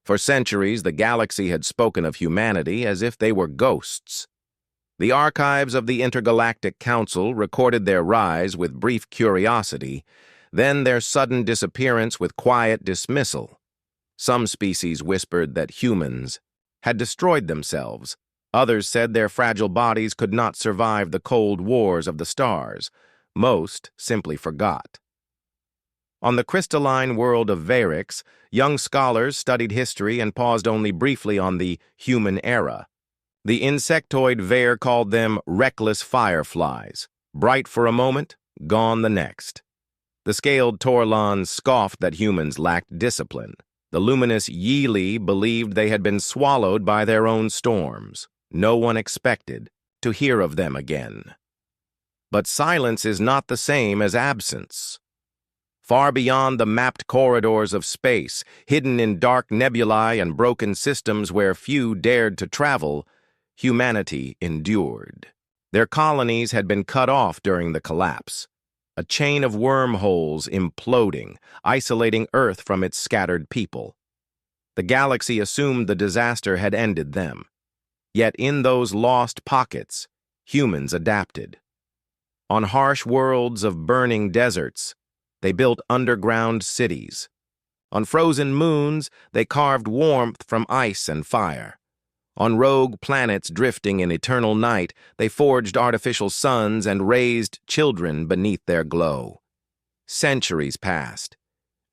For centuries, the galaxy had spoken of humanity as if they were ghosts. The archives of the Intergalactic Council recorded their rise with brief curiosity, then their sudden disappearance with quiet dismissal. Some species whispered that humans had destroyed themselves. Others said their fragile bodies could not survive the cold wars of the stars. Most simply forgot. On the crystalline world of Varix, young scholars studied history and paused only briefly on the human era. The insectoid Vare called them reckless fireflies, bright for a moment, gone the next. The scaled Torlons scoffed that humans lacked discipline. The luminous Yili believed they had been swallowed by their own storms. No one expected to hear of them again. But silence is not the same as absence. Far beyond the mapped corridors of space, hidden in dark nebulae and broken systems where few dared to travel, humanity endured. Their colonies had been cut off during the collapse, a chain of wormholes imploding, isolating Earth from its scattered people. The galaxy assumed the disaster had ended them. Yet in those lost pockets, humans adapted. On harsh worlds of burning deserts, they built underground cities. On frozen moons, they carved warmth from ice and fire. On rogue planets drifting in eternal night, they forged artificial suns and raised children beneath their glow. Centuries passed.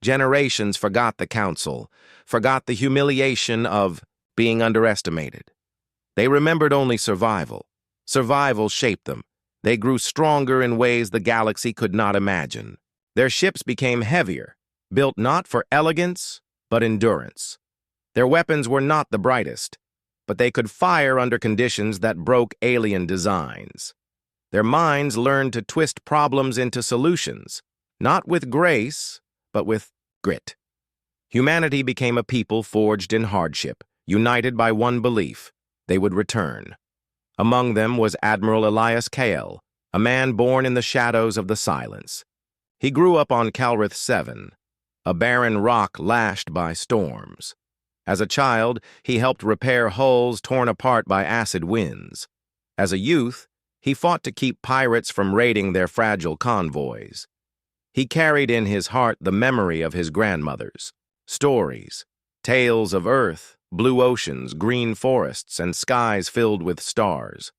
Generations forgot the council, forgot the humiliation of being underestimated. They remembered only survival. Survival shaped them. They grew stronger in ways the galaxy could not imagine. Their ships became heavier, built not for elegance, but endurance. Their weapons were not the brightest, but they could fire under conditions that broke alien designs. Their minds learned to twist problems into solutions, not with grace, but with grit. Humanity became a people forged in hardship, united by one belief: they would return. Among them was Admiral Elias Kael, a man born in the shadows of the silence. He grew up on Calrith 7, a barren rock lashed by storms. As a child, he helped repair hulls torn apart by acid winds. As a youth, he fought to keep pirates from raiding their fragile convoys. He carried in his heart the memory of his grandmothers, stories, tales of Earth, blue oceans, green forests, and skies filled with stars.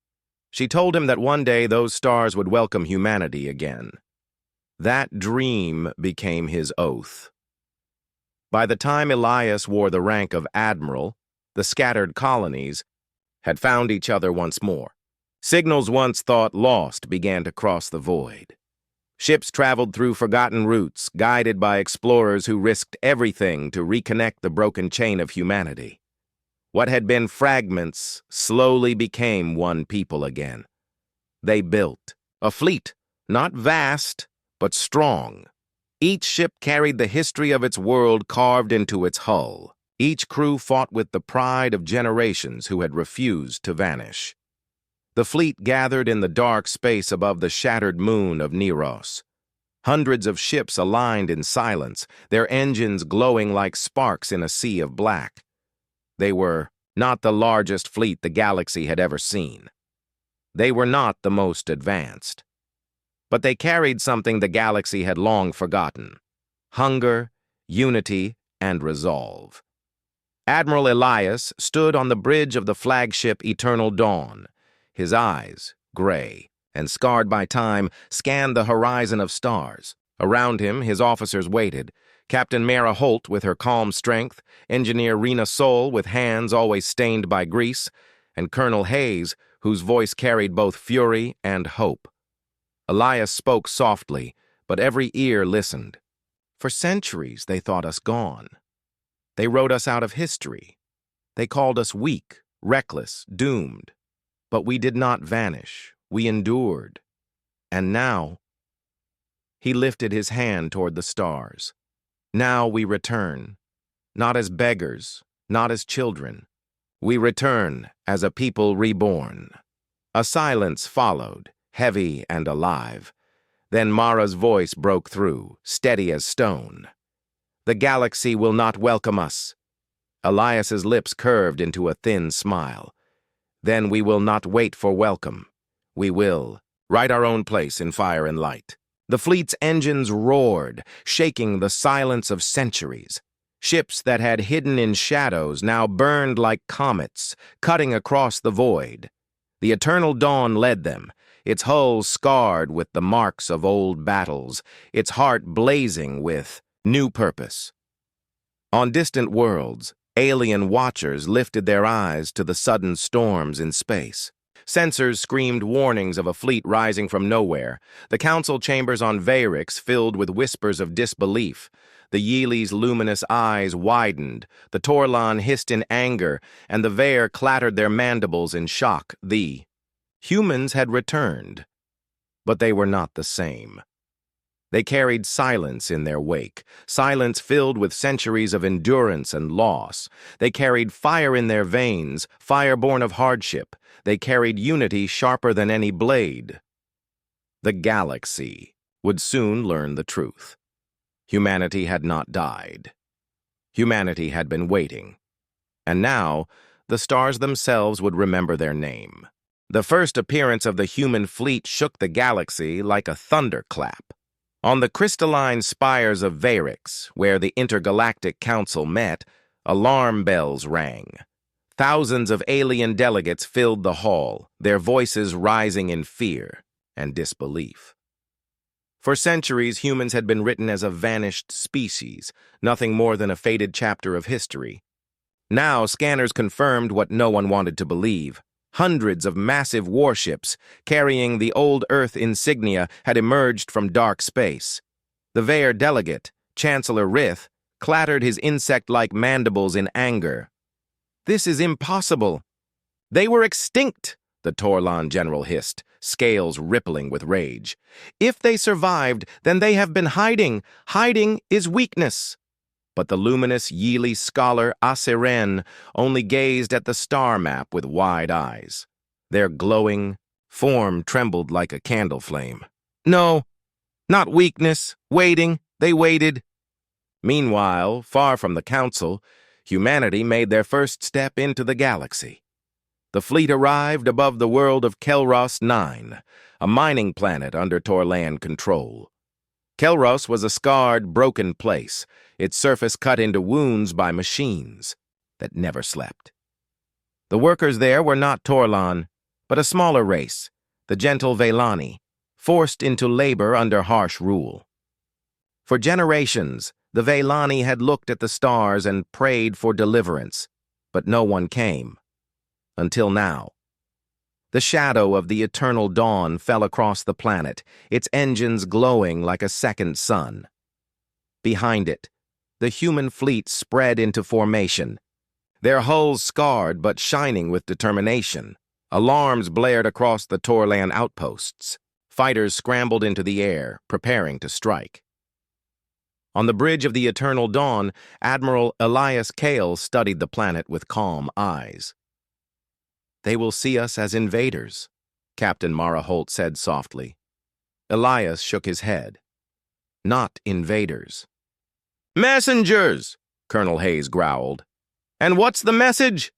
She told him that one day those stars would welcome humanity again. That dream became his oath. By the time Elias wore the rank of admiral, the scattered colonies had found each other once more. Signals once thought lost began to cross the void. Ships traveled through forgotten routes, guided by explorers who risked everything to reconnect the broken chain of humanity. What had been fragments slowly became one people again. They built a fleet, not vast, but strong. Each ship carried the history of its world carved into its hull. Each crew fought with the pride of generations who had refused to vanish. The fleet gathered in the dark space above the shattered moon of Neros. Hundreds of ships aligned in silence, their engines glowing like sparks in a sea of black. They were not the largest fleet the galaxy had ever seen. They were not the most advanced. But they carried something the galaxy had long forgotten: hunger, unity, and resolve. Admiral Elias stood on the bridge of the flagship Eternal Dawn. His eyes, gray and scarred by time, scanned the horizon of stars. Around him, his officers waited: Captain Mara Holt with her calm strength, Engineer Rena Sol with hands always stained by grease, and Colonel Hayes, whose voice carried both fury and hope. Elias spoke softly, but every ear listened. For centuries they thought us gone. They wrote us out of history. They called us weak, reckless, doomed. But we did not vanish. We endured. And now, he lifted his hand toward the stars. Now we return, not as beggars, not as children. We return as a people reborn. A silence followed, heavy and alive. Then Mara's voice broke through, steady as stone. The galaxy will not welcome us. Elias's lips curved into a thin smile. Then we will not wait for welcome. We will write our own place in fire and light. The fleet's engines roared, shaking the silence of centuries. Ships that had hidden in shadows now burned like comets, cutting across the void. The eternal dawn led them, its hull scarred with the marks of old battles, its heart blazing with new purpose. On distant worlds, alien watchers lifted their eyes to the sudden storms in space. Sensors screamed warnings of a fleet rising from nowhere. The council chambers on Vayrix filled with whispers of disbelief. The Yeeli's luminous eyes widened, the Torlan hissed in anger, and the Vayr clattered their mandibles in shock. The humans had returned, but they were not the same. They carried silence in their wake, silence filled with centuries of endurance and loss. They carried fire in their veins, fire born of hardship. They carried unity sharper than any blade. The galaxy would soon learn the truth. Humanity had not died. Humanity had been waiting. And now, the stars themselves would remember their name. The first appearance of the human fleet shook the galaxy like a thunderclap. On the crystalline spires of Vayrix, where the Intergalactic Council met, alarm bells rang. Thousands of alien delegates filled the hall, their voices rising in fear and disbelief. For centuries, humans had been written as a vanished species, nothing more than a faded chapter of history. Now, scanners confirmed what no one wanted to believe. Hundreds of massive warships, carrying the old Earth insignia, had emerged from dark space. The Vayr delegate, Chancellor Rith, clattered his insect-like mandibles in anger. "This is impossible." "They were extinct," the Torlan general hissed, scales rippling with rage. "If they survived, then they have been hiding. Hiding is weakness." But the luminous Yeeli scholar Asiren only gazed at the star map with wide eyes. Their glowing form trembled like a candle flame. "No, not weakness. Waiting. They waited." Meanwhile, far from the council, humanity made their first step into the galaxy. The fleet arrived above the world of Kelros 9, a mining planet under Torlan control. Kelros was a scarred, broken place, its surface cut into wounds by machines that never slept. The workers there were not Torlan, but a smaller race, the gentle Vaylani, forced into labor under harsh rule. For generations, the Vaylani had looked at the stars and prayed for deliverance, but no one came. Until now. The shadow of the eternal dawn fell across the planet, its engines glowing like a second sun. Behind it, the human fleet spread into formation, their hulls scarred but shining with determination. Alarms blared across the Torlan outposts. Fighters scrambled into the air, preparing to strike. On the bridge of the eternal dawn, Admiral Elias Kale studied the planet with calm eyes. "They will see us as invaders," Captain Mara Holt said softly. Elias shook his head. "Not invaders." "Messengers!" Colonel Hayes growled. "And what's the message?"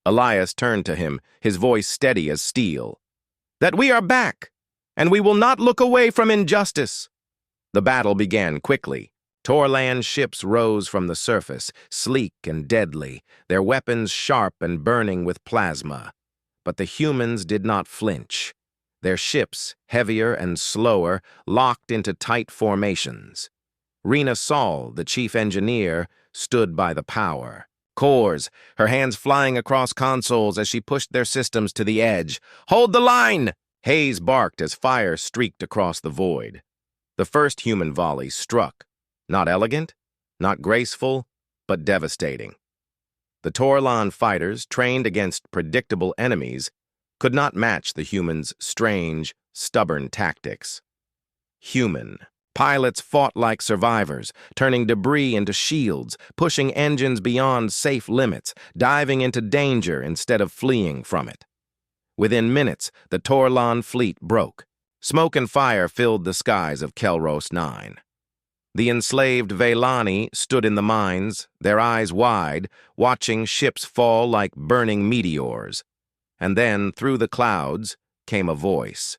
Elias turned to him, his voice steady as steel. "That we are back, and we will not look away from injustice." The battle began quickly. Torlan ships rose from the surface, sleek and deadly, their weapons sharp and burning with plasma. But the humans did not flinch. Their ships, heavier and slower, locked into tight formations. Rena Saul, the chief engineer, stood by the power. Cores, her hands flying across consoles as she pushed their systems to the edge. "Hold the line!" Hayes barked as fire streaked across the void. The first human volley struck. Not elegant, not graceful, but devastating. The Torlan fighters, trained against predictable enemies, could not match the humans' strange, stubborn tactics. Human. Pilots fought like survivors, turning debris into shields, pushing engines beyond safe limits, diving into danger instead of fleeing from it. Within minutes, the Torlan fleet broke. Smoke and fire filled the skies of Kelros 9. The enslaved Velani stood in the mines, their eyes wide, watching ships fall like burning meteors. And then, through the clouds, came a voice.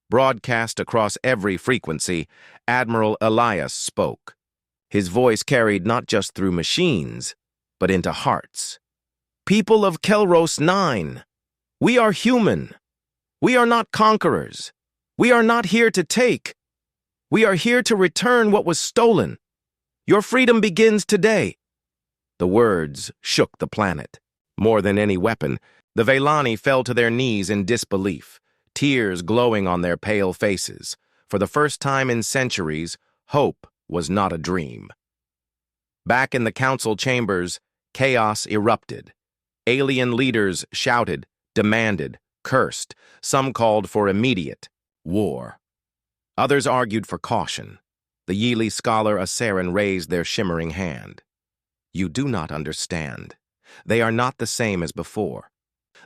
Broadcast across every frequency, Admiral Elias spoke. His voice carried not just through machines, but into hearts. People of Kelros 9, we are human. We are not conquerors. We are not here to take. We are here to return what was stolen. Your freedom begins today. The words shook the planet. More than any weapon, the Velani fell to their knees in disbelief, tears glowing on their pale faces. For the first time in centuries, hope was not a dream. Back in the council chambers, chaos erupted. Alien leaders shouted, demanded, cursed. Some called for immediate war. Others argued for caution. The Yili scholar Asarin raised their shimmering hand. You do not understand. They are not the same as before.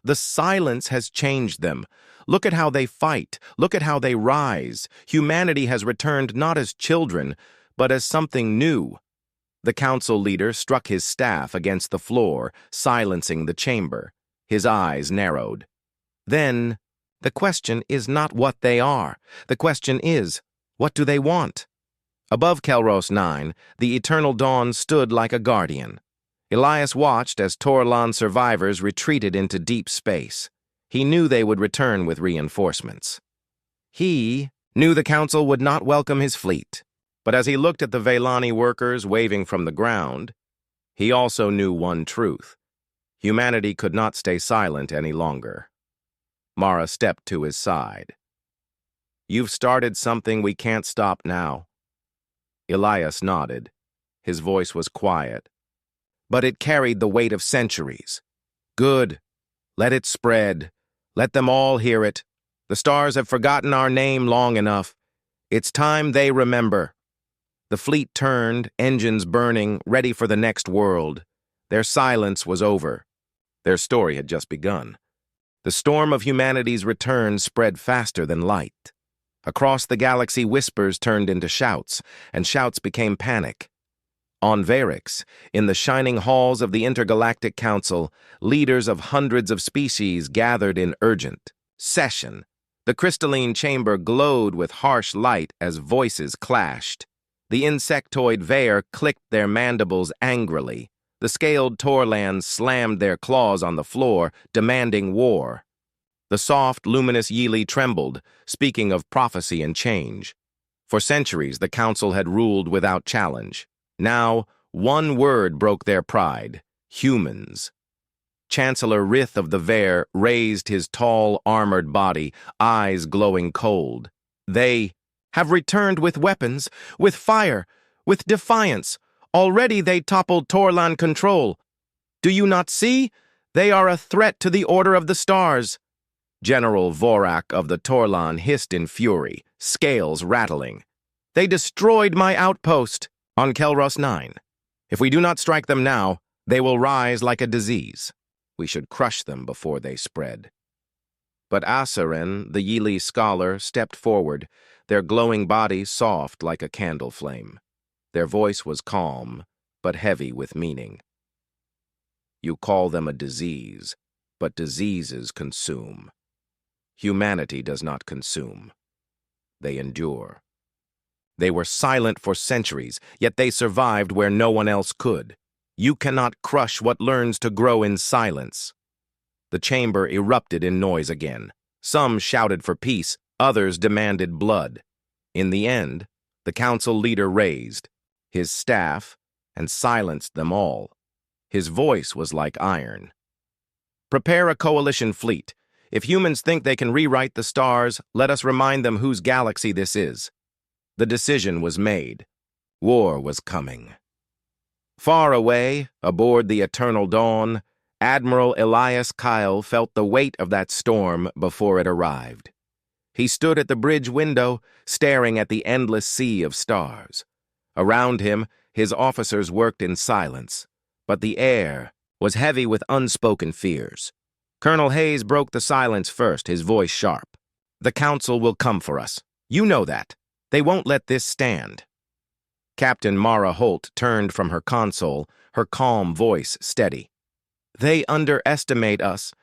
The silence has changed them. Look at how they fight. Look at how they rise. Humanity has returned not as children, but as something new. The council leader struck his staff against the floor, silencing the chamber. His eyes narrowed. Then, the question is not what they are. The question is, what do they want? Above Kelros 9, the eternal dawn stood like a guardian. Elias watched as Torlan survivors retreated into deep space. He knew they would return with reinforcements. He knew the council would not welcome his fleet, but as he looked at the Velani workers waving from the ground, he also knew one truth. Humanity could not stay silent any longer. Mara stepped to his side. You've started something we can't stop now. Elias nodded. His voice was quiet, but it carried the weight of centuries. Good. Let it spread. Let them all hear it. The stars have forgotten our name long enough. It's time they remember. The fleet turned, engines burning, ready for the next world. Their silence was over. Their story had just begun. The storm of humanity's return spread faster than light. Across the galaxy, whispers turned into shouts, and shouts became panic. On Varix, in the shining halls of the Intergalactic Council, leaders of hundreds of species gathered in urgent session. The crystalline chamber glowed with harsh light as voices clashed. The insectoid Vair clicked their mandibles angrily. The scaled Torlans slammed their claws on the floor, demanding war. The soft, luminous Yili trembled, speaking of prophecy and change. For centuries, the council had ruled without challenge. Now, one word broke their pride: humans. Chancellor Rith of the Vair raised his tall, armored body, eyes glowing cold. They have returned with weapons, with fire, with defiance. Already they toppled Torlan control. Do you not see? They are a threat to the Order of the Stars. General Vorak of the Torlan hissed in fury, scales rattling. They destroyed my outpost on Kelros 9. If we do not strike them now, they will rise like a disease. We should crush them before they spread. But Asarin, the Yili scholar, stepped forward, their glowing body soft like a candle flame. Their voice was calm, but heavy with meaning. You call them a disease, but diseases consume. Humanity does not consume. They endure. They were silent for centuries, yet they survived where no one else could. You cannot crush what learns to grow in silence. The chamber erupted in noise again. Some shouted for peace, others demanded blood. In the end, the council leader raised his staff and silenced them all. His voice was like iron. Prepare a coalition fleet. If humans think they can rewrite the stars, let us remind them whose galaxy this is. The decision was made. War was coming. Far away, aboard the Eternal Dawn, Admiral Elias Kyle felt the weight of that storm before it arrived. He stood at the bridge window, staring at the endless sea of stars. Around him, his officers worked in silence, but the air was heavy with unspoken fears. Colonel Hayes broke the silence first, his voice sharp. The council will come for us. You know that. They won't let this stand. Captain Mara Holt turned from her console, her calm voice steady. They underestimate us.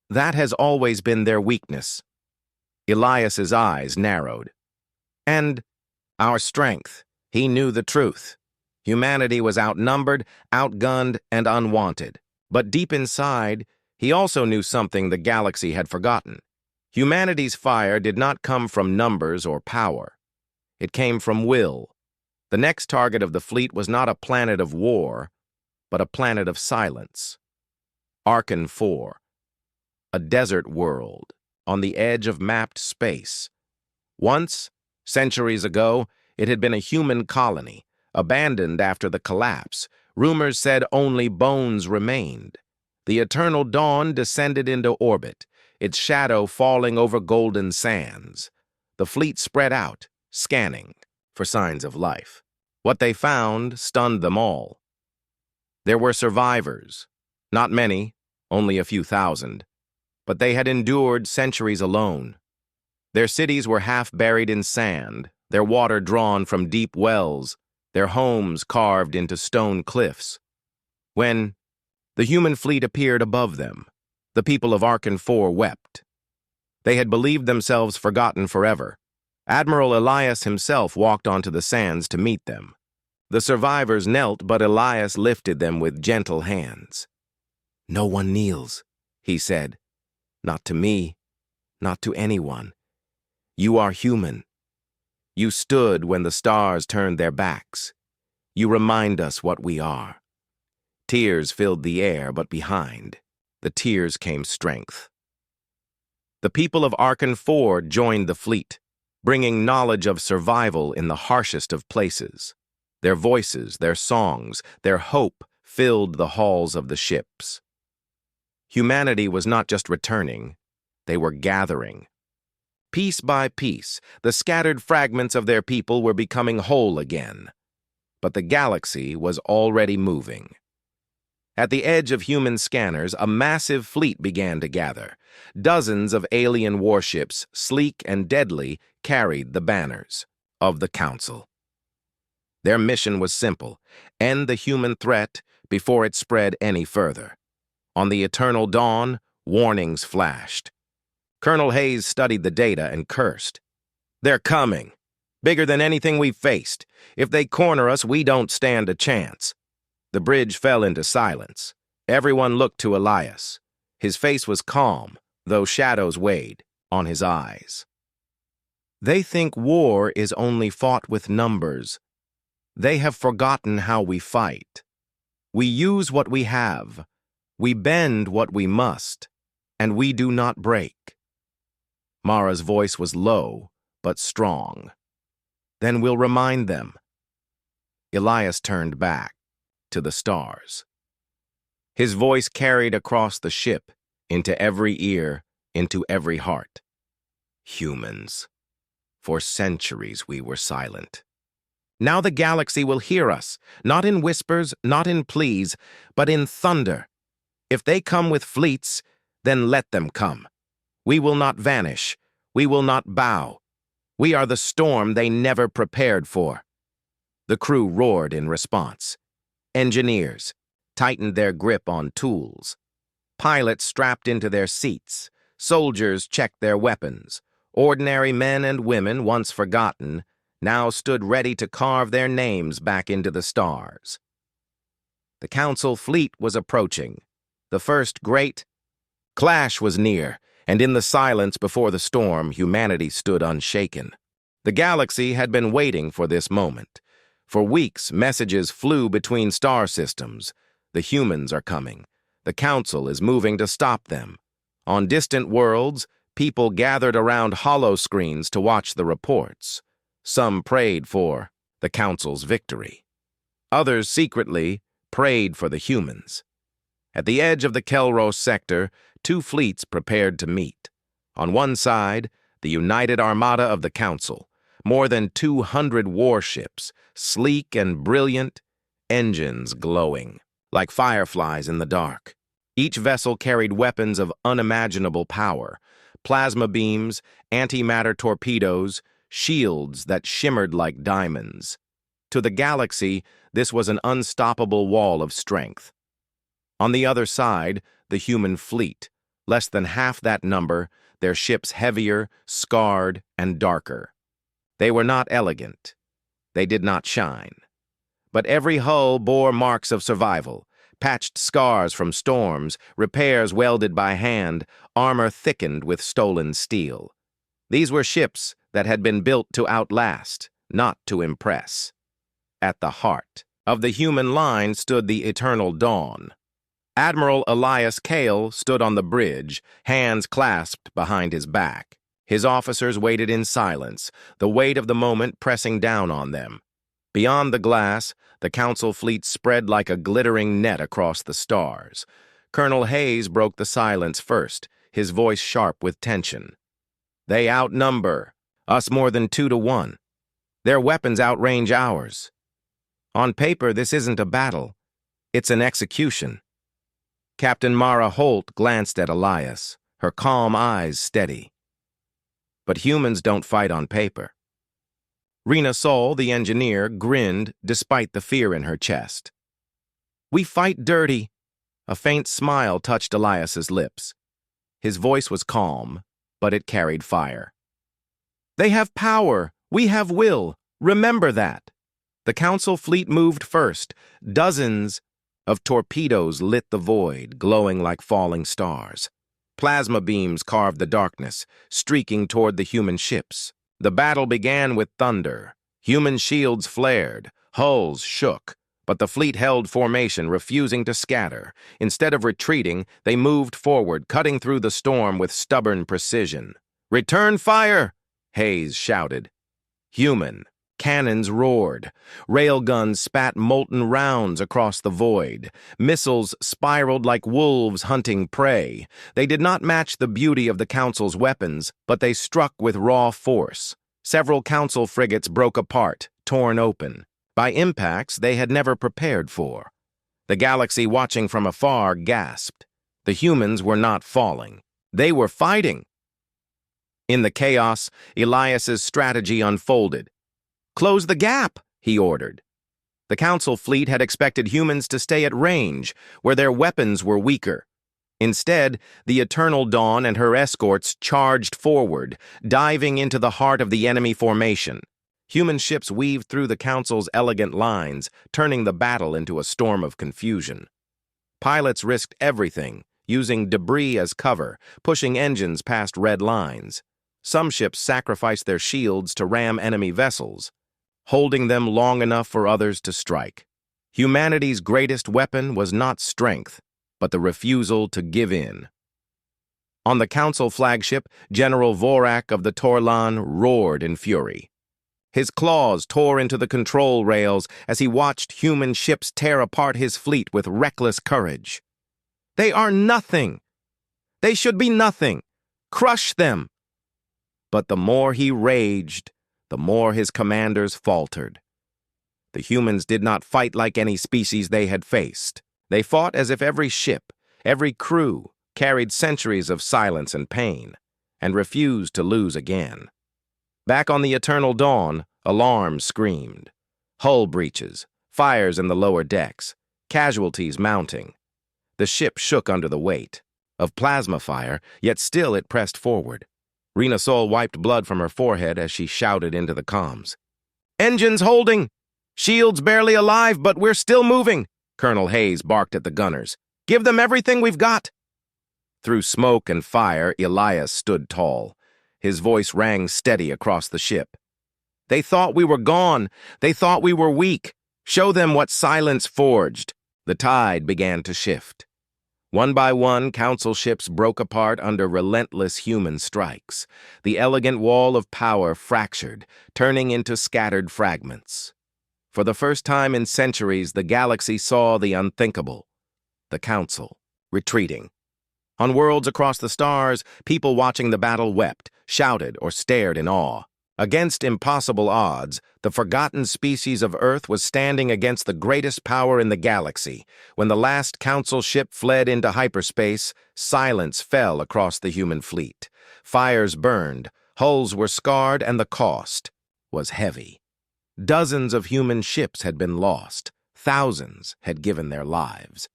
That has always been their weakness. Elias's eyes narrowed. And our strength. He knew the truth. Humanity was outnumbered, outgunned, and unwanted. But deep inside, he also knew something the galaxy had forgotten. Humanity's fire did not come from numbers or power. It came from will. The next target of the fleet was not a planet of war, but a planet of silence. Arkan 4, a desert world on the edge of mapped space. Once, centuries ago, it had been a human colony, abandoned after the collapse. Rumors said only bones remained. The eternal dawn descended into orbit, its shadow falling over golden sands. The fleet spread out, scanning for signs of life. What they found stunned them all. There were survivors, not many, only a few thousand, but they had endured centuries alone. Their cities were half buried in sand, their water drawn from deep wells, their homes carved into stone cliffs. When the human fleet appeared above them, the people of Arkan 4 wept. They had believed themselves forgotten forever. Admiral Elias himself walked onto the sands to meet them. The survivors knelt, but Elias lifted them with gentle hands. "No one kneels," he said. "Not to me, not to anyone. You are human. You stood when the stars turned their backs. You remind us what we are." Tears filled the air, but behind the tears came strength. The people of Arkan 4 joined the fleet, bringing knowledge of survival in the harshest of places. Their voices, their songs, their hope filled the halls of the ships. Humanity was not just returning, they were gathering. Piece by piece, the scattered fragments of their people were becoming whole again. But the galaxy was already moving. At the edge of human scanners, a massive fleet began to gather. Dozens of alien warships, sleek and deadly, carried the banners of the Council. Their mission was simple: end the human threat before it spread any further. On the eternal dawn, warnings flashed. Colonel Hayes studied the data and cursed. "They're coming. Bigger than anything we've faced. If they corner us, we don't stand a chance." The bridge fell into silence. Everyone looked to Elias. His face was calm, though shadows weighed on his eyes. "They think war is only fought with numbers. They have forgotten how we fight. We use what we have. We bend what we must, and we do not break." Mara's voice was low, but strong. "Then we'll remind them." Elias turned back to the stars. His voice carried across the ship, into every ear, into every heart. "Humans. For centuries we were silent. Now the galaxy will hear us, not in whispers, not in pleas, but in thunder. If they come with fleets, then let them come. We will not vanish. We will not bow. We are the storm they never prepared for." The crew roared in response. Engineers tightened their grip on tools. Pilots strapped into their seats. Soldiers checked their weapons. Ordinary men and women, once forgotten, now stood ready to carve their names back into the stars. The Council fleet was approaching. The first great clash was near, and in the silence before the storm, humanity stood unshaken. The galaxy had been waiting for this moment. For weeks, messages flew between star systems. The humans are coming. The Council is moving to stop them. On distant worlds, people gathered around hollow screens to watch the reports. Some prayed for the Council's victory. Others secretly prayed for the humans. At the edge of the Kelros sector, two fleets prepared to meet. On one side, the united armada of the Council, more than 200 warships, sleek and brilliant, engines glowing like fireflies in the dark. Each vessel carried weapons of unimaginable power: plasma beams, antimatter torpedoes, shields that shimmered like diamonds. To the galaxy, this was an unstoppable wall of strength. On the other side, the human fleet, less than half that number, their ships heavier, scarred, and darker. They were not elegant. They did not shine. But every hull bore marks of survival, patched scars from storms, repairs welded by hand, armor thickened with stolen steel. These were ships that had been built to outlast, not to impress. At the heart of the human line stood the Eternal Dawn. Admiral Elias Kale stood on the bridge, hands clasped behind his back. His officers waited in silence, the weight of the moment pressing down on them. Beyond the glass, the Council fleet spread like a glittering net across the stars. Colonel Hayes broke the silence first, his voice sharp with tension. They outnumber us more than 2-1. Their weapons outrange ours. On paper, this isn't a battle. It's an execution. Captain Mara Holt glanced at Elias, her calm eyes steady. But humans don't fight on paper. Rena Sol, the engineer, grinned despite the fear in her chest. We fight dirty. A faint smile touched Elias's lips. His voice was calm, but it carried fire. They have power. We have will. Remember that. The Council fleet moved first. Dozens of torpedoes lit the void, glowing like falling stars. Plasma beams carved the darkness, streaking toward the human ships. The battle began with thunder. Human shields flared, hulls shook, but the fleet held formation, refusing to scatter. Instead of retreating, they moved forward, cutting through the storm with stubborn precision. "Return fire!" Hayes shouted. Human cannons roared. Railguns spat molten rounds across the void. Missiles spiraled like wolves hunting prey. They did not match the beauty of the Council's weapons, but they struck with raw force. Several Council frigates broke apart, torn open, by impacts they had never prepared for. The galaxy, watching from afar, gasped. The humans were not falling. They were fighting. In the chaos, Elias's strategy unfolded. "Close the gap," he ordered. The Council fleet had expected humans to stay at range, where their weapons were weaker. Instead, the Eternal Dawn and her escorts charged forward, diving into the heart of the enemy formation. Human ships weaved through the Council's elegant lines, turning the battle into a storm of confusion. Pilots risked everything, using debris as cover, pushing engines past red lines. Some ships sacrificed their shields to ram enemy vessels, holding them long enough for others to strike. Humanity's greatest weapon was not strength, but the refusal to give in. On the Council flagship, General Vorak of the Torlan roared in fury. His claws tore into the control rails as he watched human ships tear apart his fleet with reckless courage. They are nothing. They should be nothing. Crush them. But the more he raged, the more his commanders faltered. The humans did not fight like any species they had faced. They fought as if every ship, every crew, carried centuries of silence and pain, and refused to lose again. Back on the Eternal Dawn, alarms screamed. Hull breaches, fires in the lower decks, casualties mounting. The ship shook under the weight of plasma fire, yet still it pressed forward. Rena Sol wiped blood from her forehead as she shouted into the comms. "Engines holding! Shields barely alive, but we're still moving!" Colonel Hayes barked at the gunners. "Give them everything we've got!" Through smoke and fire, Elias stood tall. His voice rang steady across the ship. "They thought we were gone. They thought we were weak. Show them what silence forged." The tide began to shift. One by one, Council ships broke apart under relentless human strikes. The elegant wall of power fractured, turning into scattered fragments. For the first time in centuries, the galaxy saw the unthinkable. The Council, retreating. On worlds across the stars, people watching the battle wept, shouted, or stared in awe. Against impossible odds, the forgotten species of Earth was standing against the greatest power in the galaxy. When the last Council ship fled into hyperspace, silence fell across the human fleet. Fires burned, hulls were scarred, and the cost was heavy. Dozens of human ships had been lost. Thousands had given their lives.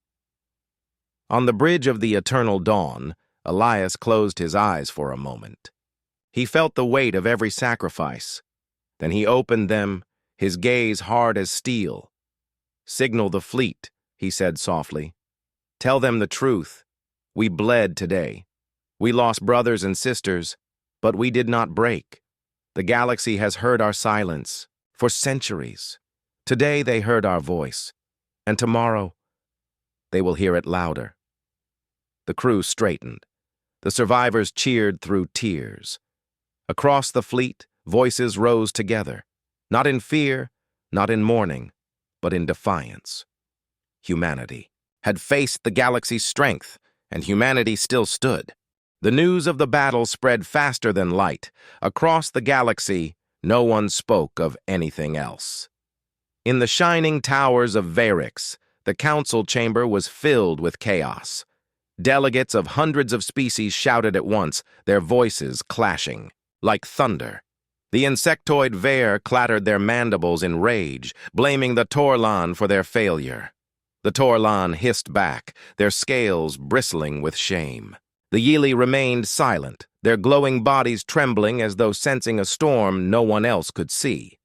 On the bridge of the eternal dawn, Elias closed his eyes for a moment. He felt the weight of every sacrifice. Then he opened them, his gaze hard as steel. "Signal the fleet," he said softly. "Tell them the truth. We bled today. We lost brothers and sisters, but we did not break. The galaxy has heard our silence for centuries. Today they heard our voice, and tomorrow they will hear it louder." The crew straightened. The survivors cheered through tears. Across the fleet, voices rose together, not in fear, not in mourning, but in defiance. Humanity had faced the galaxy's strength, and humanity still stood. The news of the battle spread faster than light. Across the galaxy, no one spoke of anything else. In the shining towers of Varix, the council chamber was filled with chaos. Delegates of hundreds of species shouted at once, their voices clashing, like thunder. The insectoid Vare clattered their mandibles in rage, blaming the Torlan for their failure. The Torlan hissed back, their scales bristling with shame. The Yili remained silent, their glowing bodies trembling as though sensing a storm no one else could see.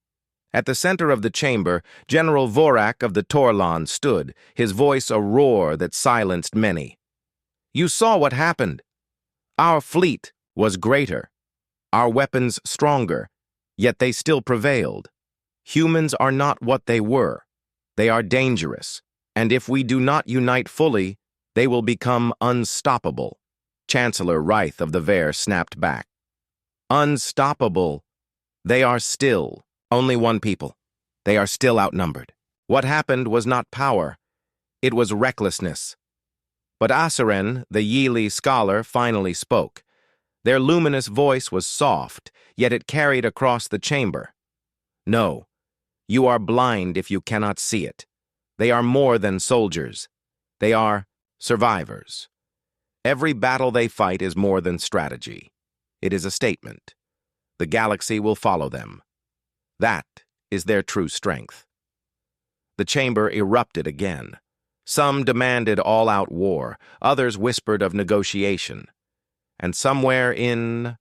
At the center of the chamber, General Vorak of the Torlan stood, his voice a roar that silenced many. "You saw what happened. Our fleet was greater, our weapons stronger, yet they still prevailed. Humans are not what they were. They are dangerous, and if we do not unite fully, they will become unstoppable." Chancellor Reith of the Vare snapped back. "Unstoppable. They are still only one people. They are still outnumbered. What happened was not power. It was recklessness." But Asaren, the Yili scholar, finally spoke. Their luminous voice was soft, yet it carried across the chamber. "No, you are blind if you cannot see it. They are more than soldiers. They are survivors. Every battle they fight is more than strategy. It is a statement. The galaxy will follow them. That is their true strength." The chamber erupted again. Some demanded all-out war, others whispered of negotiation. And somewhere in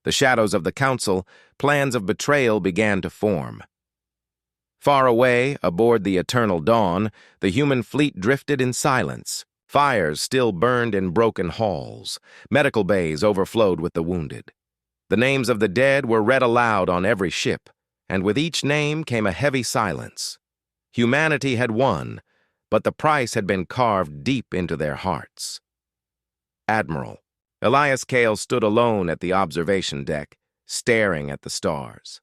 the shadows of the council, plans of betrayal began to form. Far away, aboard the Eternal Dawn, the human fleet drifted in silence. Fires still burned in broken halls. Medical bays overflowed with the wounded. The names of the dead were read aloud on every ship, and with each name came a heavy silence. Humanity had won, but the price had been carved deep into their hearts. Admiral Elias Kale stood alone at the observation deck, staring at the stars.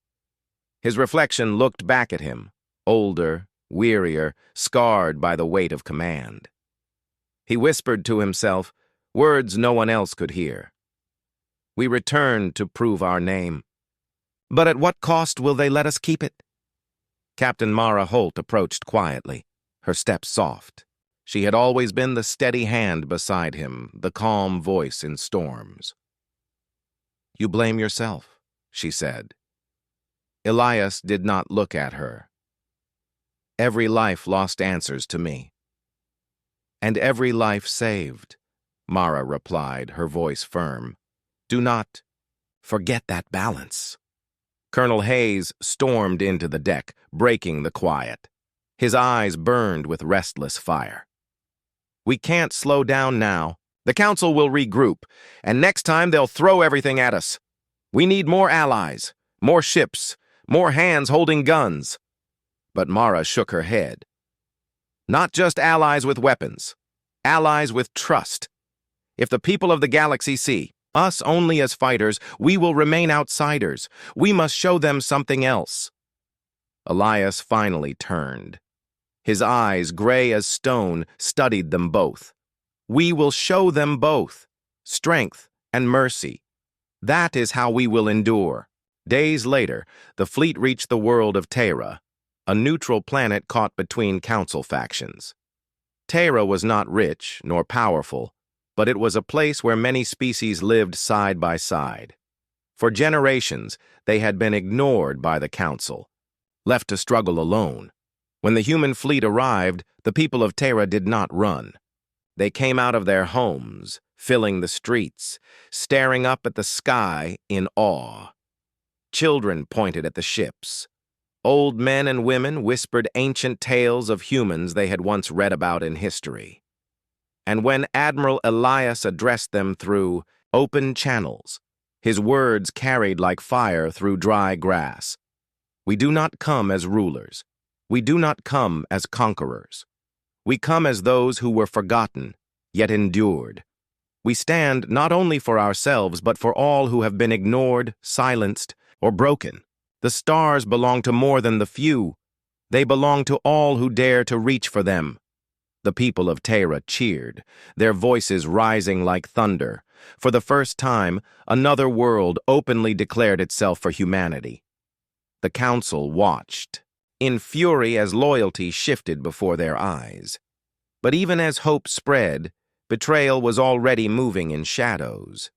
His reflection looked back at him, older, wearier, scarred by the weight of command. He whispered to himself, words no one else could hear. "We returned to prove our name. But at what cost will they let us keep it?" Captain Mara Holt approached quietly, her step soft. She had always been the steady hand beside him, the calm voice in storms. "You blame yourself," she said. Elias did not look at her. "Every life lost answers to me." "And every life saved," Mara replied, her voice firm. "Do not forget that balance." Colonel Hayes stormed into the deck, breaking the quiet. His eyes burned with restless fire. "We can't slow down now. The Council will regroup, and next time they'll throw everything at us. We need more allies, more ships, more hands holding guns." But Mara shook her head. "Not just allies with weapons, allies with trust. If the people of the galaxy see us only as fighters, we will remain outsiders. We must show them something else." Elias finally turned. His eyes, gray as stone, studied them both. "We will show them both strength and mercy. That is how we will endure." Days later, the fleet reached the world of Terra, a neutral planet caught between council factions. Terra was not rich nor powerful, but it was a place where many species lived side by side. For generations, they had been ignored by the council. left to struggle alone. When the human fleet arrived, the people of Terra did not run. They came out of their homes, filling the streets, staring up at the sky in awe. Children pointed at the ships. Old men and women whispered ancient tales of humans they had once read about in history. And when Admiral Elias addressed them through open channels, his words carried like fire through dry grass. We do not come as rulers. We do not come as conquerors. We come as those who were forgotten, yet endured. We stand not only for ourselves, but for all who have been ignored, silenced, or broken. The stars belong to more than the few. They belong to all who dare to reach for them. The people of Terra cheered, their voices rising like thunder. For the first time, another world openly declared itself for humanity. The council watched, in fury as loyalty shifted before their eyes. But even as hope spread, betrayal was already moving in shadows.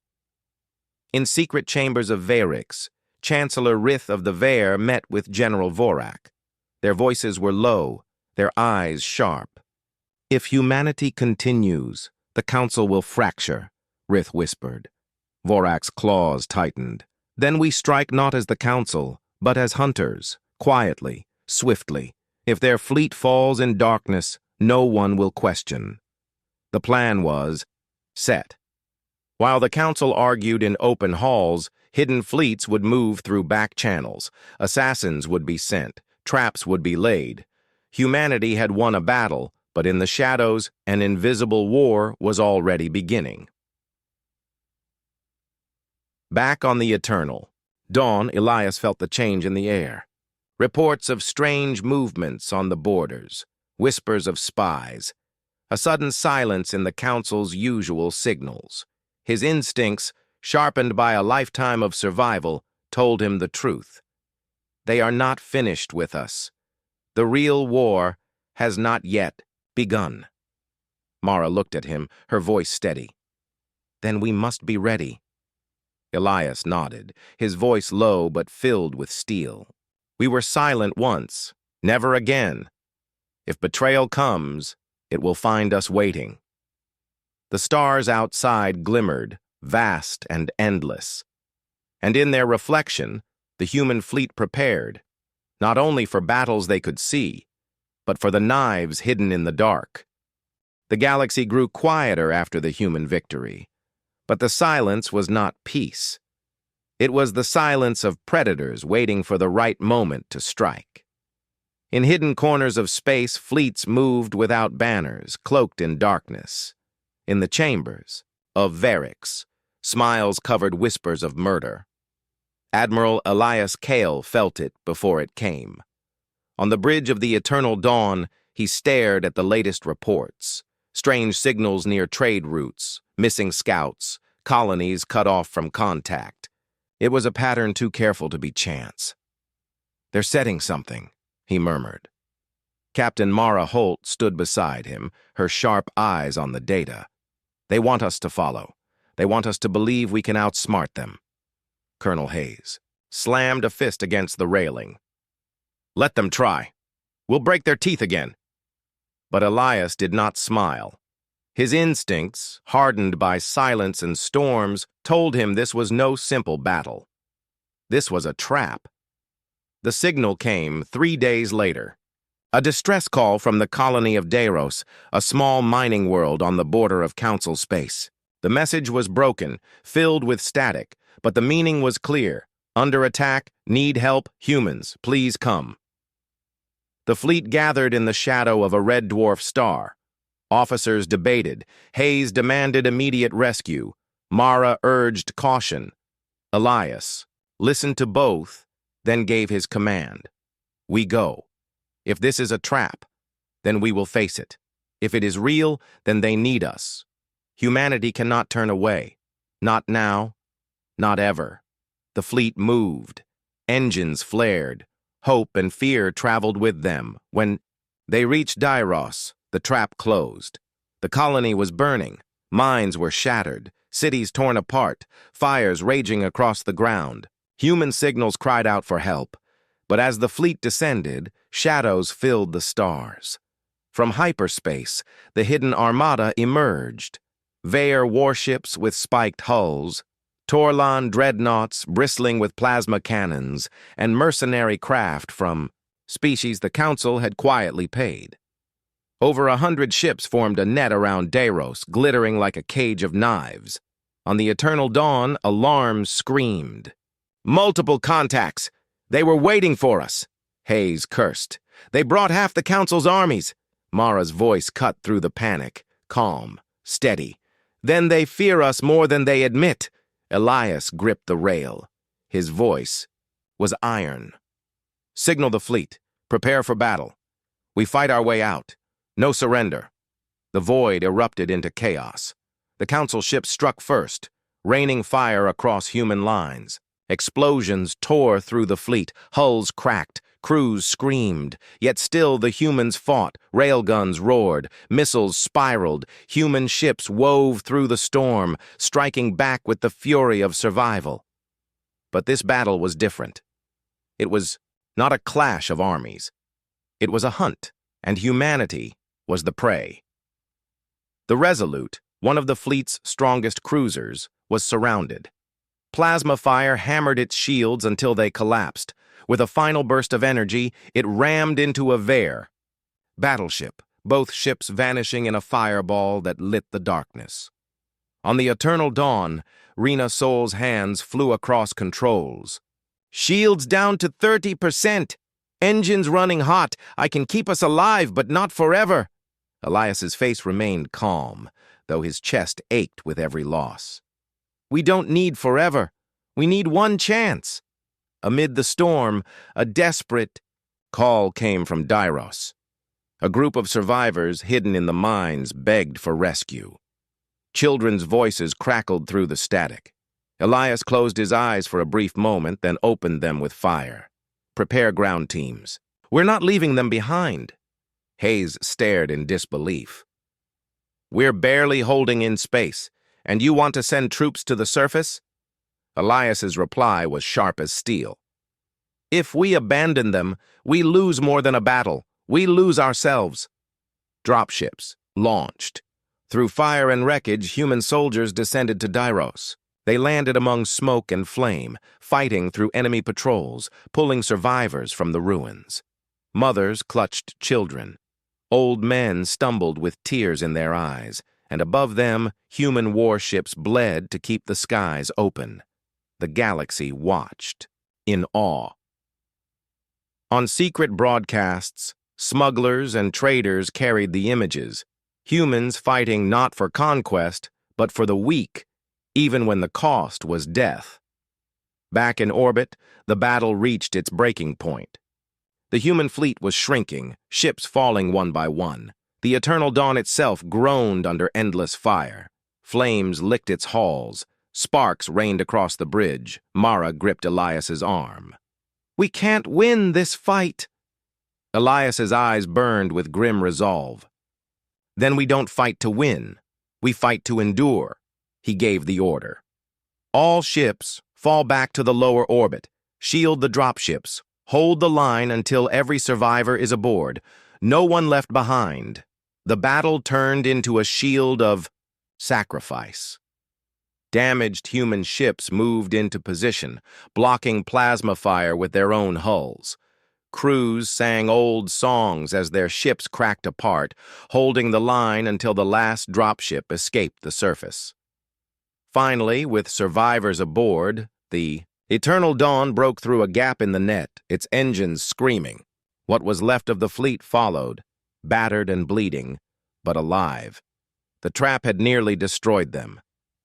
In secret chambers of Varix, Chancellor Rith of the Vare met with General Vorak. Their voices were low, their eyes sharp. If humanity continues, the council will fracture, Rith whispered. Vorak's claws tightened. Then we strike not as the council, but as hunters, quietly, swiftly. If their fleet falls in darkness, no one will question. The plan was set. While the council argued in open halls, hidden fleets would move through back channels. Assassins would be sent. Traps would be laid. Humanity had won a battle, but in the shadows, an invisible war was already beginning. Back on the Eternal Dawn, Elias felt the change in the air. Reports of strange movements on the borders, whispers of spies, a sudden silence in the council's usual signals. His instincts, sharpened by a lifetime of survival, told him the truth. They are not finished with us. The real war has not yet begun. Mara looked at him, her voice steady. Then we must be ready. Elias nodded, his voice low but filled with steel. We were silent once, never again. If betrayal comes, it will find us waiting. The stars outside glimmered, vast and endless. And in their reflection, the human fleet prepared, not only for battles they could see, but for the knives hidden in the dark. The galaxy grew quieter after the human victory, but the silence was not peace. It was the silence of predators waiting for the right moment to strike. In hidden corners of space, fleets moved without banners, cloaked in darkness. In the chambers of Varix, smiles covered whispers of murder. Admiral Elias Kale felt it before it came. On the bridge of the Eternal Dawn, he stared at the latest reports. Strange signals near trade routes, missing scouts, colonies cut off from contact. It was a pattern too careful to be chance. They're setting something, he murmured. Captain Mara Holt stood beside him, her sharp eyes on the data. They want us to follow. They want us to believe we can outsmart them. Colonel Hayes slammed a fist against the railing. Let them try. We'll break their teeth again. But Elias did not smile. His instincts, hardened by silence and storms, told him this was no simple battle. This was a trap. The signal came 3 days later. A distress call from the colony of Deiros, a small mining world on the border of Council space. The message was broken, filled with static, but the meaning was clear. Under attack, need help, humans, please come. The fleet gathered in the shadow of a red dwarf star. Officers debated. Hayes demanded immediate rescue. Mara urged caution. Elias listened to both, then gave his command. We go. If this is a trap, then we will face it. If it is real, then they need us. Humanity cannot turn away. Not now, not ever. The fleet moved. Engines flared. Hope and fear traveled with them. When they reached Deiros, the trap closed. The colony was burning. Mines were shattered. Cities torn apart. Fires raging across the ground. Human signals cried out for help. But as the fleet descended, shadows filled the stars. From hyperspace, the hidden armada emerged. Vaer warships with spiked hulls, Torlan dreadnoughts bristling with plasma cannons, and mercenary craft from species the Council had quietly paid. Over 100 ships formed a net around Daros, glittering like a cage of knives. On the eternal dawn, alarms screamed. "Multiple contacts! They were waiting for us!" Hayes cursed. "They brought half the Council's armies." Mara's voice cut through the panic, calm, steady. "Then they fear us more than they admit." Elias gripped the rail. His voice was iron. "Signal the fleet. Prepare for battle. We fight our way out. No surrender." The void erupted into chaos. The Council ships struck first, raining fire across human lines. Explosions tore through the fleet, hulls cracked, crews screamed, yet still the humans fought, railguns roared, missiles spiraled, human ships wove through the storm, striking back with the fury of survival. But this battle was different. It was not a clash of armies. It was a hunt, and humanity was the prey. The Resolute, one of the fleet's strongest cruisers, was surrounded. Plasma fire hammered its shields until they collapsed. With a final burst of energy, it rammed into a Vaer battleship, both ships vanishing in a fireball that lit the darkness. On the eternal dawn, Rena Sol's hands flew across controls. "Shields down to 30%. Engines running hot. I can keep us alive, but not forever." Elias's face remained calm, though his chest ached with every loss. "We don't need forever. We need one chance." Amid the storm, a desperate call came from Daros. A group of survivors hidden in the mines begged for rescue. Children's voices crackled through the static. Elias closed his eyes for a brief moment, then opened them with fire. "Prepare ground teams. We're not leaving them behind." Hayes stared in disbelief. "We're barely holding in space, and you want to send troops to the surface?" Elias's reply was sharp as steel. "If we abandon them, we lose more than a battle. We lose ourselves." Dropships launched. Through fire and wreckage, human soldiers descended to Daros. They landed among smoke and flame, fighting through enemy patrols, pulling survivors from the ruins. Mothers clutched children. Old men stumbled with tears in their eyes, and above them, human warships bled to keep the skies open. The galaxy watched, in awe. On secret broadcasts, smugglers and traders carried the images, humans fighting not for conquest, but for the weak, even when the cost was death. Back in orbit, the battle reached its breaking point. The human fleet was shrinking, ships falling one by one. The eternal dawn itself groaned under endless fire. Flames licked its halls. Sparks rained across the bridge. Mara gripped Elias's arm. "We can't win this fight." Elias's eyes burned with grim resolve. "Then we don't fight to win. We fight to endure." He gave the order. "All ships, fall back to the lower orbit. Shield the dropships. Hold the line until every survivor is aboard. No one left behind." The battle turned into a shield of sacrifice. Damaged human ships moved into position, blocking plasma fire with their own hulls. Crews sang old songs as their ships cracked apart, holding the line until the last dropship escaped the surface. Finally, with survivors aboard, the eternal dawn broke through a gap in the net, its engines screaming. What was left of the fleet followed, battered and bleeding, but alive. The trap had nearly destroyed them.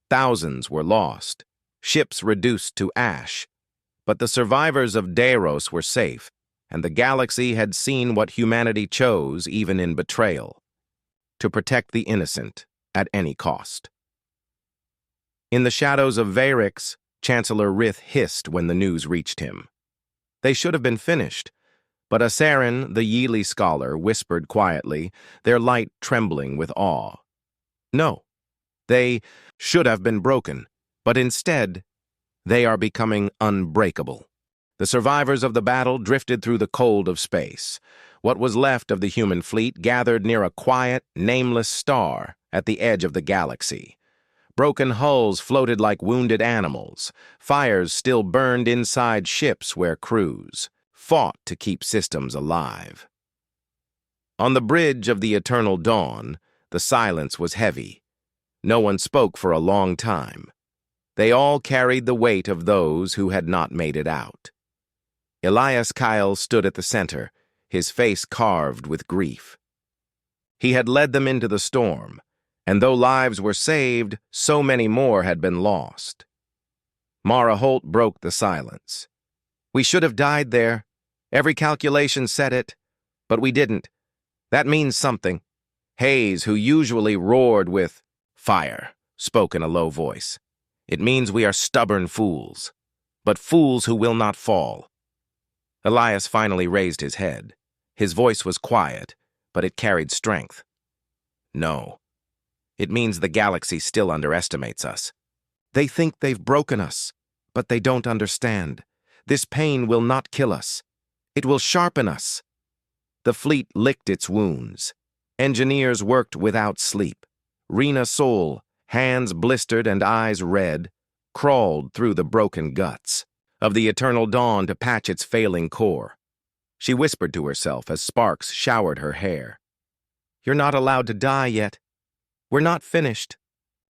Thousands were lost, ships reduced to ash. But the survivors of Daros were safe, and the galaxy had seen what humanity chose even in betrayal: to protect the innocent at any cost. In the shadows of Varix, Chancellor Rith hissed when the news reached him. They should have been finished, but Asarin, the Yeely scholar, whispered quietly, their light trembling with awe. "No, they should have been broken, but instead, they are becoming unbreakable." The survivors of the battle drifted through the cold of space. What was left of the human fleet gathered near a quiet, nameless star at the edge of the galaxy. Broken hulls floated like wounded animals. Fires still burned inside ships where crews fought to keep systems alive. On the bridge of the eternal dawn, the silence was heavy. No one spoke for a long time. They all carried the weight of those who had not made it out. Elias Kyle stood at the center, his face carved with grief. He had led them into the storm, and though lives were saved, so many more had been lost. Mara Holt broke the silence. We should have died there. Every calculation said it, but we didn't. That means something. Hayes, who usually roared with fire, spoke in a low voice. It means we are stubborn fools, but fools who will not fall. Elias finally raised his head. His voice was quiet, but it carried strength. No. It means the galaxy still underestimates us. They think they've broken us, but they don't understand. This pain will not kill us. It will sharpen us. The fleet licked its wounds. Engineers worked without sleep. Rena Soul, hands blistered and eyes red, crawled through the broken guts of the eternal dawn to patch its failing core. She whispered to herself as sparks showered her hair. You're not allowed to die yet. We're not finished.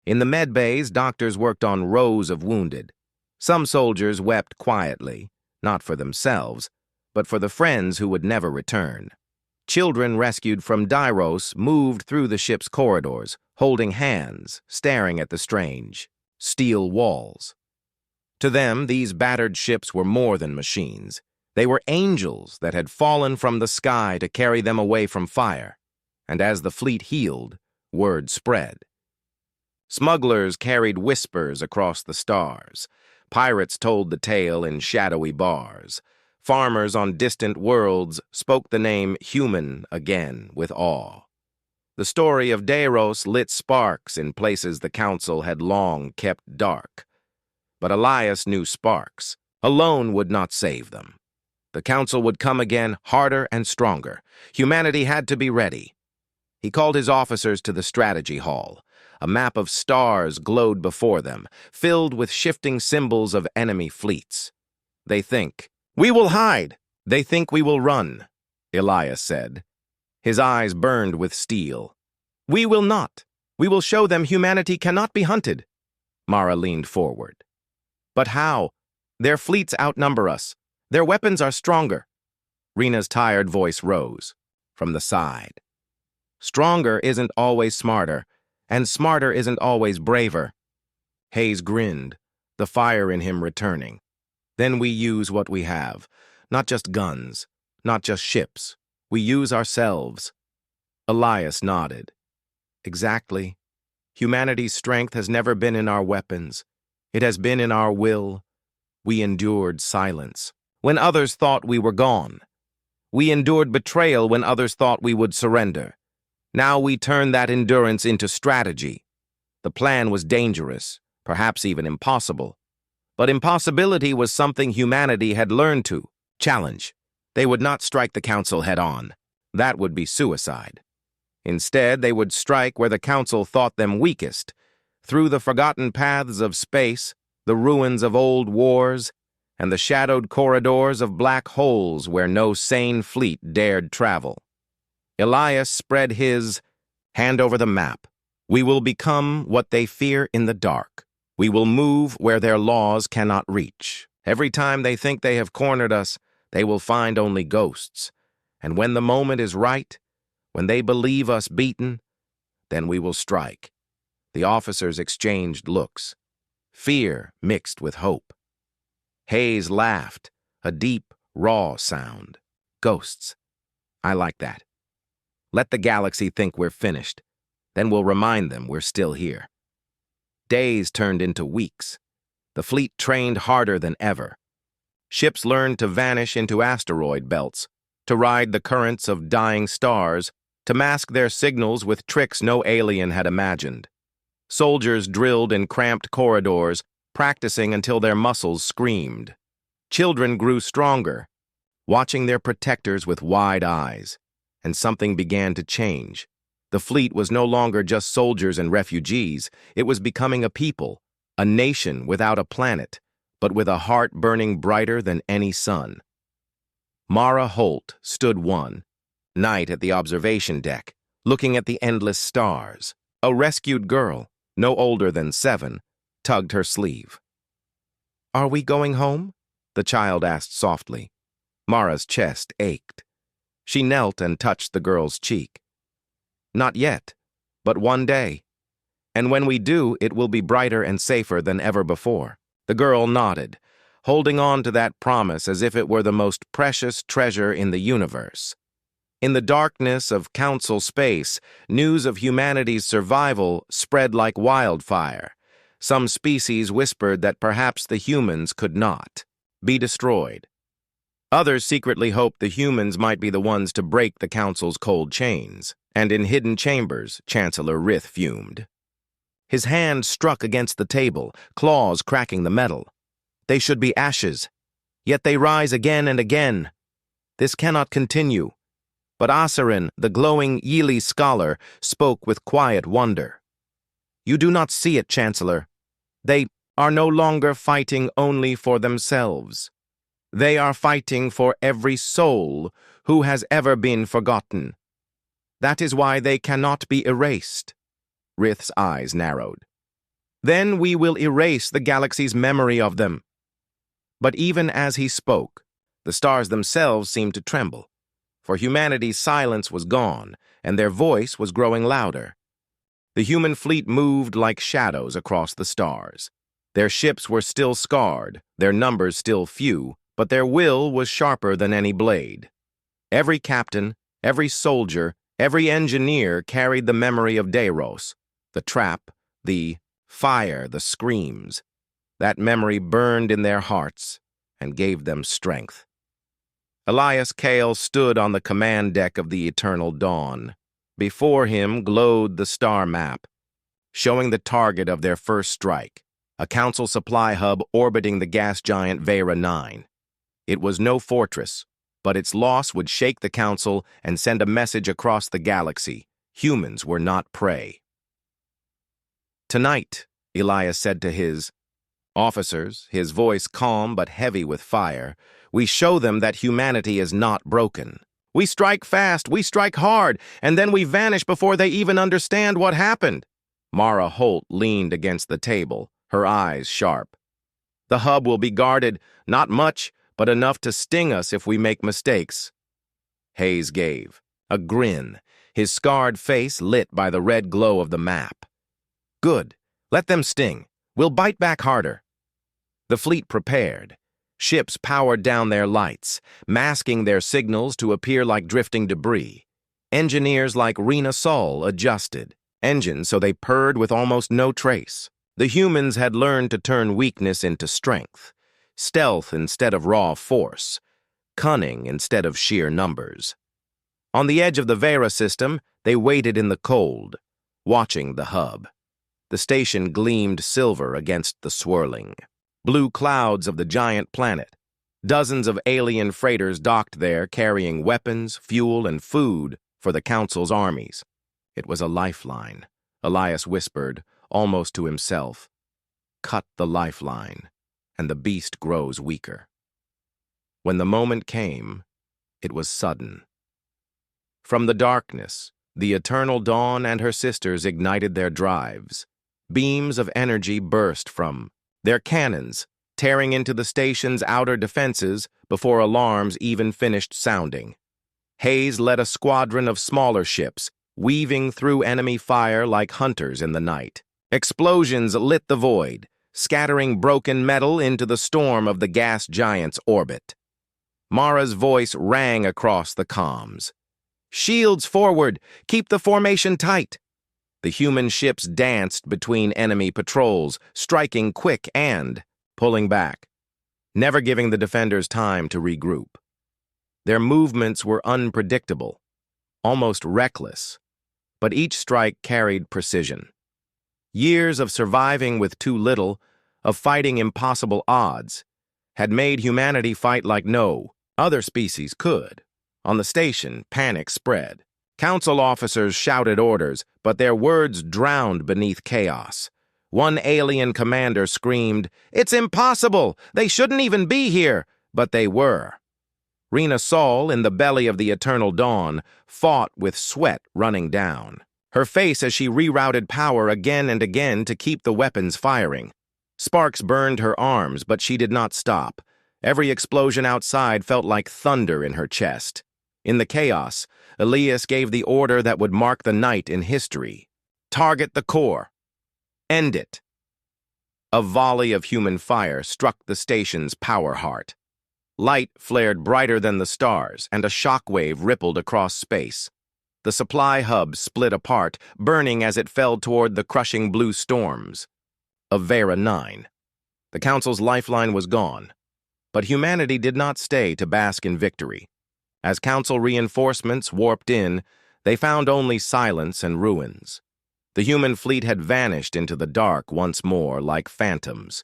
In the med bays, doctors worked on rows of wounded. Some soldiers wept quietly, not for themselves, but for the friends who would never return. Children rescued from Dairos moved through the ship's corridors, holding hands, staring at the strange steel walls. To them, these battered ships were more than machines. They were angels that had fallen from the sky to carry them away from fire. And as the fleet healed, word spread. Smugglers carried whispers across the stars. Pirates told the tale in shadowy bars. Farmers on distant worlds spoke the name human again with awe. The story of Dairos lit sparks in places the council had long kept dark. But Elias knew sparks alone would not save them. The council would come again harder and stronger. Humanity had to be ready. He called his officers to the strategy hall. A map of stars glowed before them, filled with shifting symbols of enemy fleets. They think, we will hide. They think we will run, Elias said. His eyes burned with steel. We will not. We will show them humanity cannot be hunted. Mara leaned forward. But how? Their fleets outnumber us. Their weapons are stronger. Rena's tired voice rose from the side. Stronger isn't always smarter, and smarter isn't always braver. Hayes grinned, the fire in him returning. Then we use what we have, not just guns, not just ships. We use ourselves. Elias nodded. Exactly. Humanity's strength has never been in our weapons. It has been in our will. We endured silence when others thought we were gone. We endured betrayal when others thought we would surrender. Now we turn that endurance into strategy. The plan was dangerous, perhaps even impossible. But impossibility was something humanity had learned to challenge. They would not strike the council head-on. That would be suicide. Instead, they would strike where the council thought them weakest, through the forgotten paths of space, the ruins of old wars, and the shadowed corridors of black holes where no sane fleet dared travel. Elias spread his hand over the map. We will become what they fear in the dark. We will move where their laws cannot reach. Every time they think they have cornered us, they will find only ghosts. And when the moment is right, when they believe us beaten, then we will strike. The officers exchanged looks. Fear mixed with hope. Hayes laughed, a deep, raw sound. Ghosts. I like that. Let the galaxy think we're finished. Then we'll remind them we're still here. Days turned into weeks. The fleet trained harder than ever. Ships learned to vanish into asteroid belts, to ride the currents of dying stars, to mask their signals with tricks no alien had imagined. Soldiers drilled in cramped corridors, practicing until their muscles screamed. Children grew stronger, watching their protectors with wide eyes, and something began to change. The fleet was no longer just soldiers and refugees. It was becoming a people, a nation without a planet, but with a heart burning brighter than any sun. Mara Holt stood one night at the observation deck, looking at the endless stars. A rescued girl, no older than 7, tugged her sleeve. "Are we going home?" the child asked softly. Mara's chest ached. She knelt and touched the girl's cheek. "Not yet, but one day. And when we do, it will be brighter and safer than ever before." The girl nodded, holding on to that promise as if it were the most precious treasure in the universe. In the darkness of Council space, news of humanity's survival spread like wildfire. Some species whispered that perhaps the humans could not be destroyed. Others secretly hoped the humans might be the ones to break the Council's cold chains. And in hidden chambers, Chancellor Rith fumed. His hand struck against the table, claws cracking the metal. They should be ashes, yet they rise again and again. This cannot continue. But Asarin, the glowing Yili scholar, spoke with quiet wonder. "You do not see it, Chancellor. They are no longer fighting only for themselves. They are fighting for every soul who has ever been forgotten. That is why they cannot be erased." Rith's eyes narrowed. "Then we will erase the galaxy's memory of them." But even as he spoke, the stars themselves seemed to tremble, for humanity's silence was gone, and their voice was growing louder. The human fleet moved like shadows across the stars. Their ships were still scarred, their numbers still few, but their will was sharper than any blade. Every captain, every soldier, every engineer carried the memory of Deiros, the trap, the fire, the screams. That memory burned in their hearts and gave them strength. Elias Kale stood on the command deck of the Eternal Dawn. Before him glowed the star map, showing the target of their first strike, a Council supply hub orbiting the gas giant Vera 9. It was no fortress, but its loss would shake the Council and send a message across the galaxy. Humans were not prey. "Tonight," Elias said to his officers, his voice calm but heavy with fire, "we show them that humanity is not broken. We strike fast, we strike hard, and then we vanish before they even understand what happened." Mara Holt leaned against the table, her eyes sharp. "The hub will be guarded, not much, but enough to sting us if we make mistakes." Hayes gave a grin, his scarred face lit by the red glow of the map. "Good. Let them sting. We'll bite back harder." The fleet prepared. Ships powered down their lights, masking their signals to appear like drifting debris. Engineers like Rena Sol adjusted engines so they purred with almost no trace. The humans had learned to turn weakness into strength, stealth instead of raw force, cunning instead of sheer numbers. On the edge of the Vera system, they waited in the cold, watching the hub. The station gleamed silver against the swirling blue clouds of the giant planet. Dozens of alien freighters docked there, carrying weapons, fuel, and food for the Council's armies. It was a lifeline, Elias whispered, almost to himself. Cut the lifeline, and the beast grows weaker. When the moment came, it was sudden. From the darkness, the Eternal Dawn and her sisters ignited their drives. Beams of energy burst from their cannons, tearing into the station's outer defenses before alarms even finished sounding. Hayes led a squadron of smaller ships, weaving through enemy fire like hunters in the night. Explosions lit the void, scattering broken metal into the storm of the gas giant's orbit. Mara's voice rang across the comms. "Shields forward! Keep the formation tight!" The human ships danced between enemy patrols, striking quick and pulling back, never giving the defenders time to regroup. Their movements were unpredictable, almost reckless, but each strike carried precision. Years of surviving with too little, of fighting impossible odds, had made humanity fight like no other species could. On the station, panic spread. Council officers shouted orders, but their words drowned beneath chaos. One alien commander screamed, "It's impossible! They shouldn't even be here!" But they were. Rena Sol, in the belly of the Eternal Dawn, fought with sweat running down. Her face as she rerouted power again and again to keep the weapons firing. Sparks burned her arms, but she did not stop. Every explosion outside felt like thunder in her chest. In the chaos, Elias gave the order that would mark the night in history. Target the core. End it. A volley of human fire struck the station's power heart. Light flared brighter than the stars, and a shockwave rippled across space. The supply hub split apart, burning as it fell toward the crushing blue storms of Vera 9. The Council's lifeline was gone, but humanity did not stay to bask in victory. As Council reinforcements warped in, they found only silence and ruins. The human fleet had vanished into the dark once more, like phantoms.